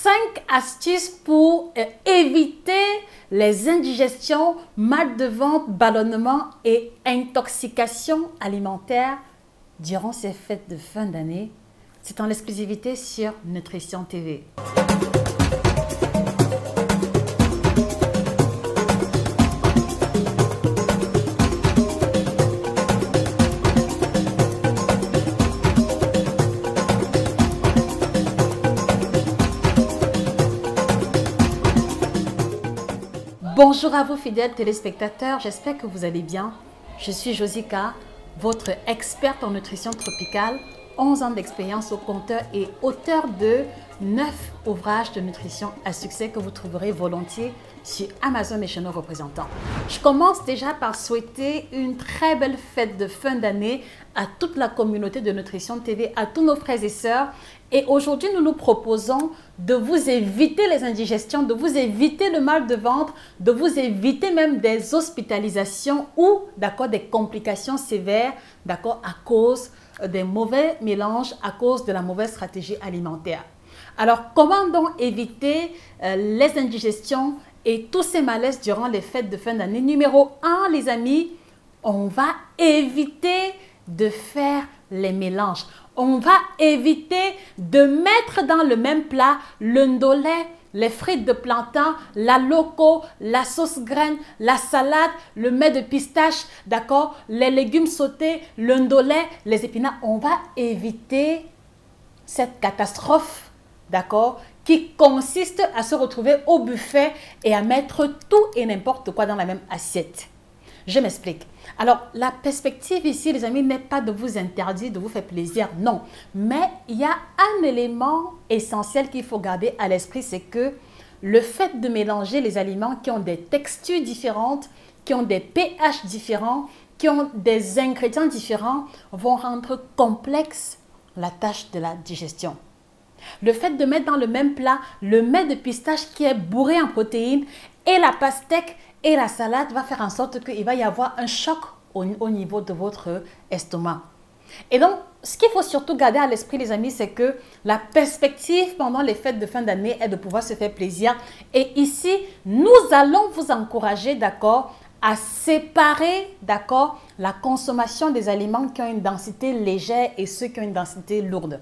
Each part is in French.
5 astuces pour éviter les indigestions, mal de ventre, ballonnement et intoxication alimentaire durant ces fêtes de fin d'année. C'est en exclusivité sur Nutrition TV. Bonjour à vous fidèles téléspectateurs, j'espère que vous allez bien. Je suis Josica, votre experte en nutrition tropicale, 11 ans d'expérience au compteur et auteur de 9 ouvrages de nutrition à succès que vous trouverez volontiers sur Amazon et chez nos représentants. Je commence déjà par souhaiter une très belle fête de fin d'année à toute la communauté de Nutrition TV, à tous nos frères et sœurs. Et aujourd'hui, nous nous proposons de vous éviter les indigestions, de vous éviter le mal de ventre, de vous éviter même des hospitalisations ou des complications sévères à cause des mauvais mélanges, à cause de la mauvaise stratégie alimentaire. Alors, comment donc éviter les indigestions et tous ces malaises durant les fêtes de fin d'année? Numéro 1, les amis, on va éviter de faire les mélanges. On va éviter de mettre dans le même plat le ndolé, les frites de plantain, la loco, la sauce graine, la salade, le mets de pistache, les légumes sautés, le ndolé, les épinards. On va éviter cette catastrophe, qui consiste à se retrouver au buffet et à mettre tout et n'importe quoi dans la même assiette. Je m'explique. Alors, la perspective ici, les amis, n'est pas de vous interdire, de vous faire plaisir, non. Mais il y a un élément essentiel qu'il faut garder à l'esprit, c'est que le fait de mélanger les aliments qui ont des textures différentes, qui ont des pH différents, qui ont des ingrédients différents, vont rendre complexe la tâche de la digestion. Le fait de mettre dans le même plat le mets de pistache qui est bourré en protéines et la pastèque et la salade va faire en sorte qu'il va y avoir un choc au niveau de votre estomac. Et donc, ce qu'il faut surtout garder à l'esprit, les amis, c'est que la perspective pendant les fêtes de fin d'année est de pouvoir se faire plaisir. Et ici, nous allons vous encourager, à séparer, la consommation des aliments qui ont une densité légère et ceux qui ont une densité lourde.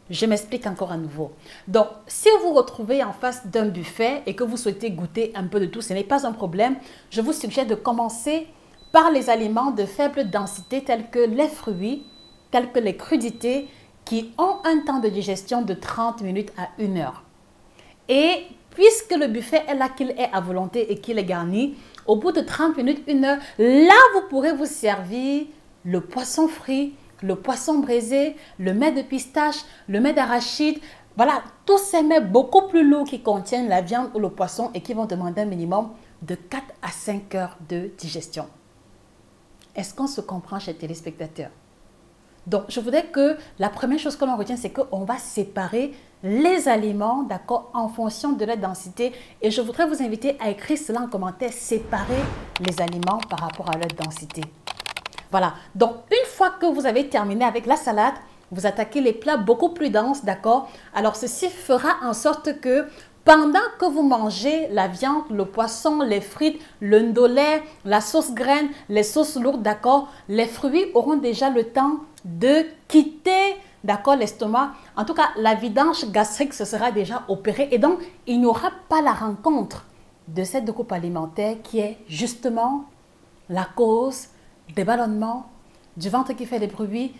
Je m'explique encore à nouveau. Donc, si vous vous retrouvez en face d'un buffet et que vous souhaitez goûter un peu de tout, ce n'est pas un problème. Je vous suggère de commencer par les aliments de faible densité tels que les fruits, tels que les crudités qui ont un temps de digestion de 30 minutes à 1 heure. Et puisque le buffet est là qu'il est à volonté et qu'il est garni, au bout de 30 minutes, 1 heure, là vous pourrez vous servir le poisson frit, le poisson braisé, le mets de pistache, le mets d'arachide. Voilà, tous ces mets beaucoup plus lourds qui contiennent la viande ou le poisson et qui vont demander un minimum de 4 à 5 heures de digestion. Est-ce qu'on se comprend chez les téléspectateurs? Donc, je voudrais que la première chose que l'on retient, c'est qu'on va séparer les aliments, en fonction de leur densité. Et je voudrais vous inviter à écrire cela en commentaire, séparer les aliments par rapport à leur densité. Voilà, donc une fois que vous avez terminé avec la salade, vous attaquez les plats beaucoup plus denses, Alors ceci fera en sorte que pendant que vous mangez la viande, le poisson, les frites, le ndolé, la sauce graine, les sauces lourdes, les fruits auront déjà le temps de quitter, l'estomac. En tout cas, la vidange gastrique se sera déjà opérée et donc il n'y aura pas la rencontre de cette découpe alimentaire qui est justement la cause des ballonnements, du ventre qui fait des bruits,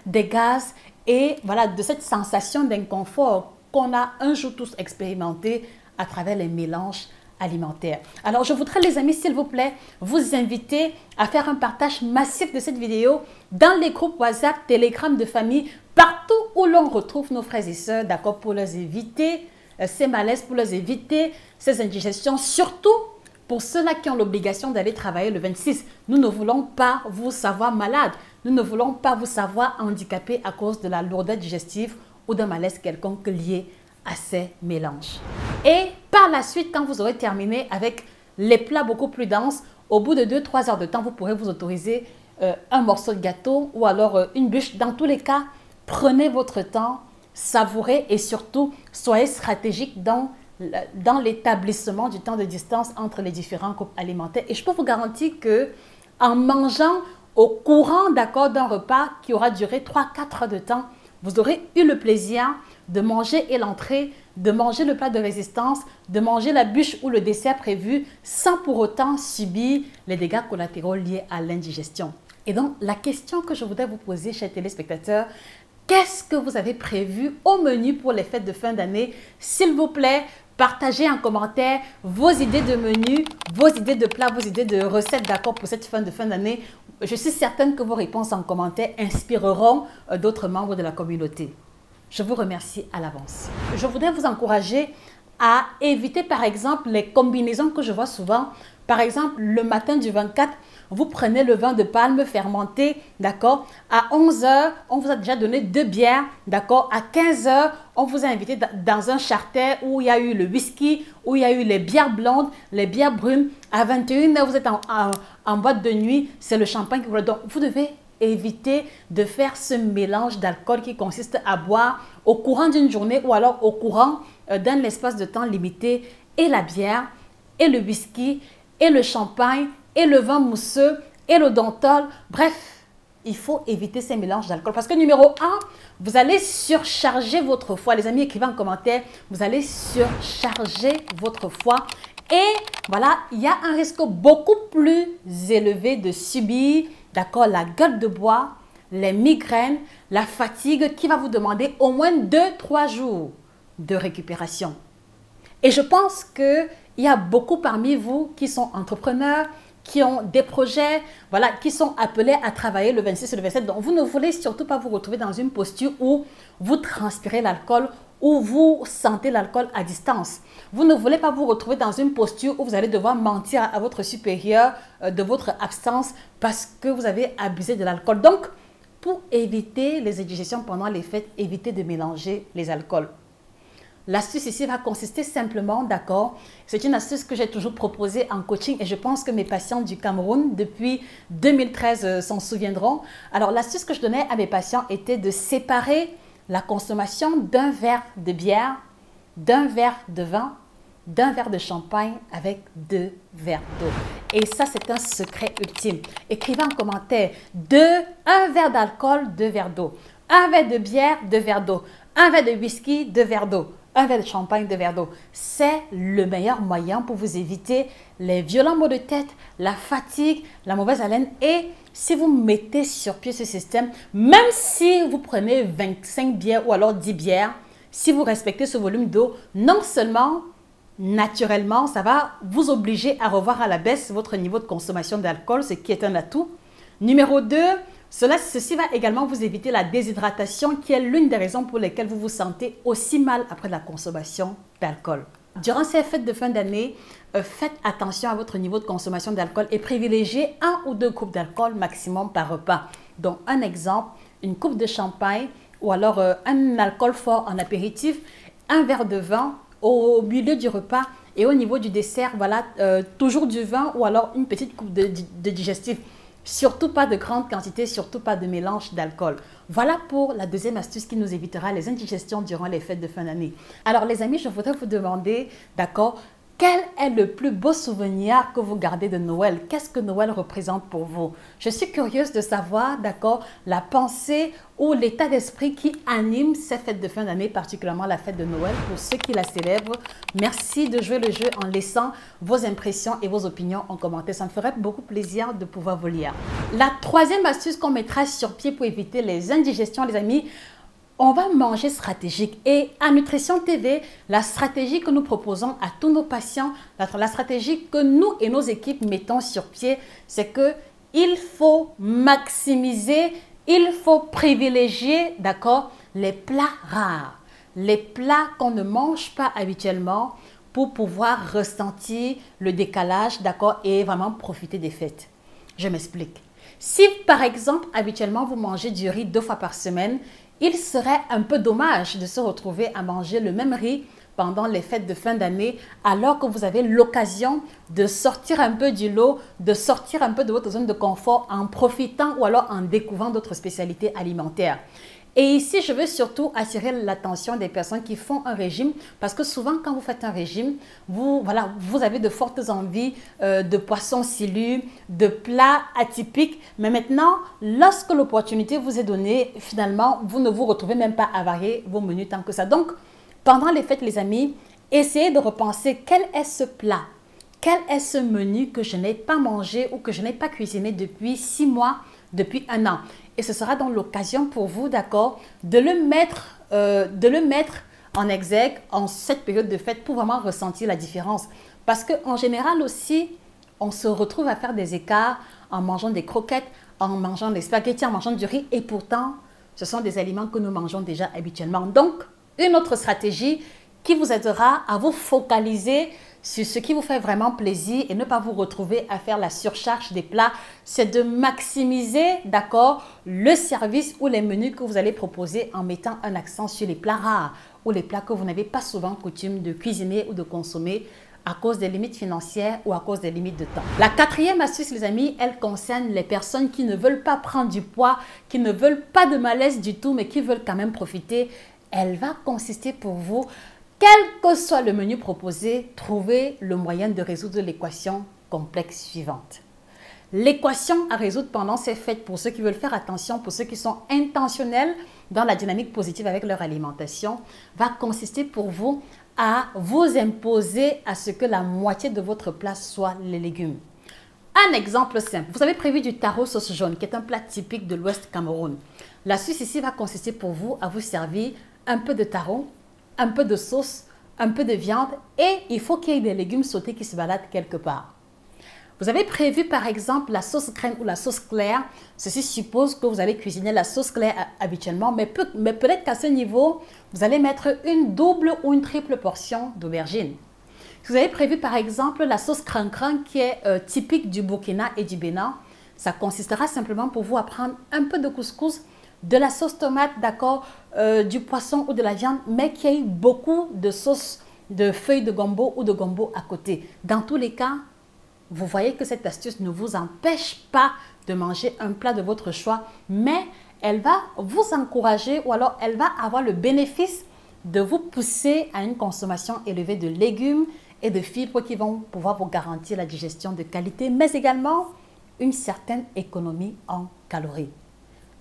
des gaz et voilà, de cette sensation d'inconfort qu'on a un jour tous expérimenté à travers les mélanges alimentaires. Alors, je voudrais, les amis, s'il vous plaît, vous inviter à faire un partage massif de cette vidéo dans les groupes WhatsApp, Telegram de famille, partout où l'on retrouve nos frères et sœurs, pour leur éviter ces malaises, pour leur éviter ces indigestions, surtout pour ceux-là qui ont l'obligation d'aller travailler le 26, nous ne voulons pas vous savoir malade. Nous ne voulons pas vous savoir handicapé à cause de la lourdeur digestive ou d'un malaise quelconque lié à ces mélanges. Et par la suite, quand vous aurez terminé avec les plats beaucoup plus denses, au bout de 2-3 heures de temps, vous pourrez vous autoriser un morceau de gâteau ou alors une bûche. Dans tous les cas, prenez votre temps, savourez et surtout soyez stratégique dans l'établissement du temps de distance entre les différents groupes alimentaires. Et je peux vous garantir que en mangeant au courant d'un repas qui aura duré 3-4 heures de temps, vous aurez eu le plaisir de manger et l'entrée, de manger le plat de résistance, de manger la bûche ou le dessert prévu sans pour autant subir les dégâts collatéraux liés à l'indigestion. Et donc, la question que je voudrais vous poser, chers téléspectateurs, qu'est-ce que vous avez prévu au menu pour les fêtes de fin d'année? S'il vous plaît, partagez en commentaire vos idées de menu, vos idées de plats, vos idées de recettes d'accord pour cette fin d'année. Je suis certaine que vos réponses en commentaire inspireront d'autres membres de la communauté. Je vous remercie à l'avance. Je voudrais vous encourager à éviter par exemple les combinaisons que je vois souvent. Par exemple, le matin du 24, vous prenez le vin de palme fermenté, d'accord? À 11 h, on vous a déjà donné 2 bières, d'accord? À 15 h, on vous a invité dans un charter où il y a eu le whisky, où il y a eu les bières blondes, les bières brunes. À 21 h, vous êtes en boîte de nuit, c'est le champagne. Donc, vous devez éviter de faire ce mélange d'alcool qui consiste à boire au courant d'une journée ou alors au courant d'un espace de temps limité et la bière, et le whisky, et le champagne, et le vin mousseux, et le dentol. Bref, il faut éviter ces mélanges d'alcool. Parce que numéro 1, vous allez surcharger votre foie. Les amis, écrivez en commentaire, vous allez surcharger votre foie. Et voilà, il y a un risque beaucoup plus élevé de subir, d'accord, la gueule de bois, les migraines, la fatigue qui va vous demander au moins 2-3 jours de récupération. Et je pense qu'il y a beaucoup parmi vous qui sont entrepreneurs, qui ont des projets, voilà, qui sont appelés à travailler le 26 et le 27. Donc, vous ne voulez surtout pas vous retrouver dans une posture où vous transpirez l'alcool, où vous sentez l'alcool à distance. Vous ne voulez pas vous retrouver dans une posture où vous allez devoir mentir à votre supérieur de votre absence parce que vous avez abusé de l'alcool. Donc, pour éviter les indigestions pendant les fêtes, évitez de mélanger les alcools. L'astuce ici va consister simplement, d'accord, c'est une astuce que j'ai toujours proposée en coaching et je pense que mes patients du Cameroun depuis 2013 s'en souviendront. Alors, l'astuce que je donnais à mes patients était de séparer la consommation d'un verre de bière, d'un verre de vin, d'un verre de champagne avec 2 verres d'eau. Et ça, c'est un secret ultime. Écrivez en commentaire un verre d'alcool, 2 verres d'eau. Un verre de bière, 2 verres d'eau. Un verre de whisky, 2 verres d'eau. Un verre de champagne, 2 verres d'eau. C'est le meilleur moyen pour vous éviter les violents maux de tête, la fatigue, la mauvaise haleine. Et si vous mettez sur pied ce système, même si vous prenez 25 bières ou alors 10 bières, si vous respectez ce volume d'eau, non seulement naturellement, ça va vous obliger à revoir à la baisse votre niveau de consommation d'alcool, ce qui est un atout. Numéro 2, ceci va également vous éviter la déshydratation qui est l'une des raisons pour lesquelles vous vous sentez aussi mal après la consommation d'alcool. Durant ces fêtes de fin d'année, faites attention à votre niveau de consommation d'alcool et privilégiez 1 ou 2 coupes d'alcool maximum par repas. Donc, un exemple, une coupe de champagne ou alors un alcool fort en apéritif, un verre de vin au milieu du repas et au niveau du dessert, voilà, toujours du vin ou alors une petite coupe de digestif. Surtout pas de grande quantité, surtout pas de mélange d'alcool. Voilà pour la deuxième astuce qui nous évitera les indigestions durant les fêtes de fin d'année. Alors les amis, je voudrais vous demander, d'accord, quel est le plus beau souvenir que vous gardez de Noël? Qu'est-ce que Noël représente pour vous? Je suis curieuse de savoir, d'accord, la pensée ou l'état d'esprit qui anime ces fêtes de fin d'année, particulièrement la fête de Noël, pour ceux qui la célèbrent. Merci de jouer le jeu en laissant vos impressions et vos opinions en commentaire. Ça me ferait beaucoup plaisir de pouvoir vous lire. La troisième astuce qu'on mettra sur pied pour éviter les indigestions, les amis, on va manger stratégique. Et à Nutrition TV, la stratégie que nous proposons à tous nos patients, la stratégie que nous et nos équipes mettons sur pied, c'est que il faut maximiser, il faut privilégier, d'accord, les plats rares, les plats qu'on ne mange pas habituellement pour pouvoir ressentir le décalage, d'accord, et vraiment profiter des fêtes. Je m'explique. Si par exemple, habituellement, vous mangez du riz 2 fois par semaine, il serait un peu dommage de se retrouver à manger le même riz pendant les fêtes de fin d'année alors que vous avez l'occasion de sortir un peu du lot, de sortir un peu de votre zone de confort en profitant ou alors en découvrant d'autres spécialités alimentaires. Et ici, je veux surtout attirer l'attention des personnes qui font un régime parce que souvent, quand vous faites un régime, vous avez de fortes envies de poissons silus, de plats atypiques. Mais maintenant, lorsque l'opportunité vous est donnée, finalement, vous ne vous retrouvez même pas à varier vos menus tant que ça. Donc, pendant les fêtes, les amis, essayez de repenser quel est ce plat, quel est ce menu que je n'ai pas mangé ou que je n'ai pas cuisiné depuis 6 mois, depuis 1 an. Et ce sera donc l'occasion pour vous, d'accord, de le mettre en exergue en cette période de fête pour vraiment ressentir la différence. Parce qu'en général aussi, on se retrouve à faire des écarts en mangeant des croquettes, en mangeant des spaghettis, en mangeant du riz. Et pourtant, ce sont des aliments que nous mangeons déjà habituellement. Donc, une autre stratégie qui vous aidera à vous focaliser sur ce qui vous fait vraiment plaisir et ne pas vous retrouver à faire la surcharge des plats, c'est de maximiser, d'accord, le service ou les menus que vous allez proposer en mettant un accent sur les plats rares ou les plats que vous n'avez pas souvent coutume de cuisiner ou de consommer à cause des limites financières ou à cause des limites de temps. La 4e astuce, les amis, elle concerne les personnes qui ne veulent pas prendre du poids, qui ne veulent pas de malaise du tout, mais qui veulent quand même profiter. Elle va consister pour vous, quel que soit le menu proposé, trouver le moyen de résoudre l'équation complexe suivante. L'équation à résoudre pendant ces fêtes, pour ceux qui veulent faire attention, pour ceux qui sont intentionnels dans la dynamique positive avec leur alimentation, va consister pour vous à vous imposer à ce que la moitié de votre plat soit les légumes. Un exemple simple, vous avez prévu du taro sauce jaune, qui est un plat typique de l'Ouest Cameroun. L'astuce ici va consister pour vous à vous servir un peu de taro, un peu de sauce, un peu de viande et il faut qu'il y ait des légumes sautés qui se baladent quelque part. Vous avez prévu par exemple la sauce crème ou la sauce claire. Ceci suppose que vous allez cuisiner la sauce claire habituellement, mais peut-être qu'à ce niveau, vous allez mettre une double ou une triple portion d'aubergine. Si vous avez prévu par exemple la sauce crin-crin qui est typique du Burkina et du Bénin, ça consistera simplement pour vous à prendre un peu de couscous, de la sauce tomate, d'accord, du poisson ou de la viande, mais qu'il y ait beaucoup de sauce, de feuilles de gombo ou de gombo à côté. Dans tous les cas, vous voyez que cette astuce ne vous empêche pas de manger un plat de votre choix, mais elle va vous encourager ou alors elle va avoir le bénéfice de vous pousser à une consommation élevée de légumes et de fibres qui vont pouvoir vous garantir la digestion de qualité, mais également une certaine économie en calories.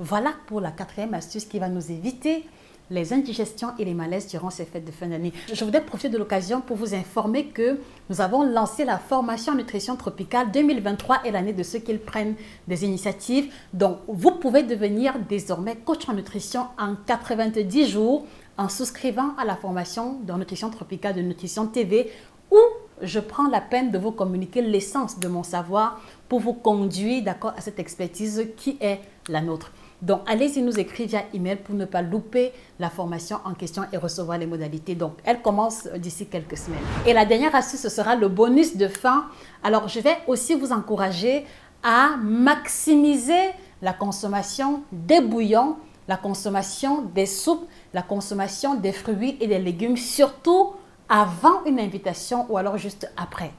Voilà pour la 4e astuce qui va nous éviter les indigestions et les malaises durant ces fêtes de fin d'année. Je voudrais profiter de l'occasion pour vous informer que nous avons lancé la formation en nutrition tropicale 2023 et l'année de ceux qui prennent des initiatives. Donc, vous pouvez devenir désormais coach en nutrition en 90 jours en souscrivant à la formation de nutrition tropicale de Nutrition TV où je prends la peine de vous communiquer l'essence de mon savoir pour vous conduire, d'accord, à cette expertise qui est la nôtre. Donc, allez-y nous écrire via email pour ne pas louper la formation en question et recevoir les modalités. Donc, elle commence d'ici quelques semaines. Et la dernière astuce, ce sera le bonus de fin. Alors, je vais aussi vous encourager à maximiser la consommation des bouillons, la consommation des soupes, la consommation des fruits et des légumes, surtout avant une invitation ou alors juste après.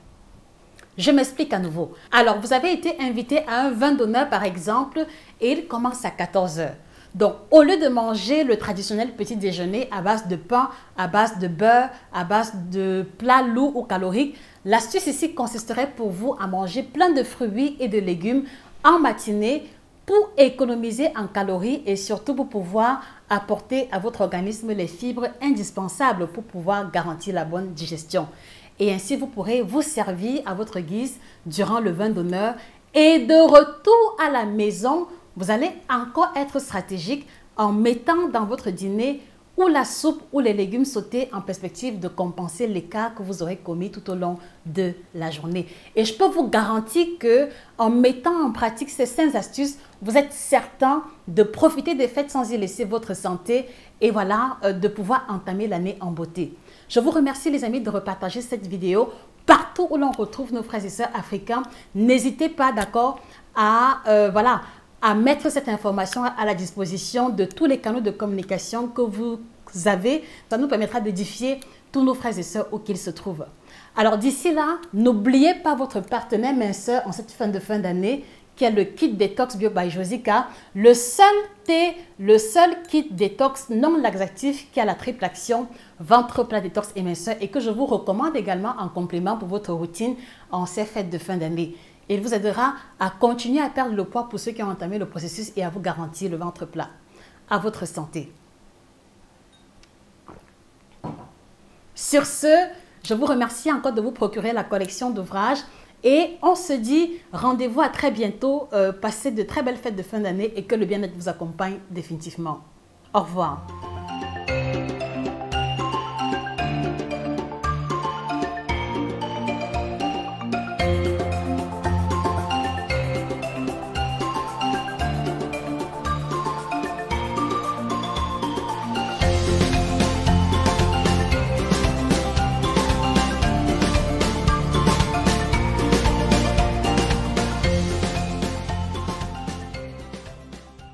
Je m'explique à nouveau. Alors, vous avez été invité à un vin d'honneur, par exemple, et il commence à 14 h. Donc, au lieu de manger le traditionnel petit déjeuner à base de pain, à base de beurre, à base de plats lourds ou caloriques, l'astuce ici consisterait pour vous à manger plein de fruits et de légumes en matinée pour économiser en calories et surtout pour pouvoir apporter à votre organisme les fibres indispensables pour pouvoir garantir la bonne digestion. Et ainsi, vous pourrez vous servir à votre guise durant le vin d'honneur. Et de retour à la maison, vous allez encore être stratégique en mettant dans votre dîner ou la soupe ou les légumes sautés en perspective de compenser l'écart que vous aurez commis tout au long de la journée. Et je peux vous garantir que en mettant en pratique ces 5 astuces, vous êtes certain de profiter des fêtes sans y laisser votre santé et voilà, de pouvoir entamer l'année en beauté. Je vous remercie les amis de repartager cette vidéo partout où l'on retrouve nos frères et sœurs africains. N'hésitez pas, d'accord, à mettre cette information à la disposition de tous les canaux de communication que vous avez. Ça nous permettra d'édifier tous nos frères et sœurs où qu'ils se trouvent. Alors d'ici là, n'oubliez pas votre partenaire minceur en cette fin d'année qui est le kit détox Bio by Josica, le seul kit détox non laxatif qui a la triple action ventre plat détox éminceur et que je vous recommande également en complément pour votre routine en ces fêtes de fin d'année. Il vous aidera à continuer à perdre le poids pour ceux qui ont entamé le processus et à vous garantir le ventre plat. À votre santé. Sur ce, je vous remercie encore de vous procurer la collection d'ouvrages et on se dit rendez-vous à très bientôt. Passez de très belles fêtes de fin d'année et que le bien-être vous accompagne définitivement. Au revoir.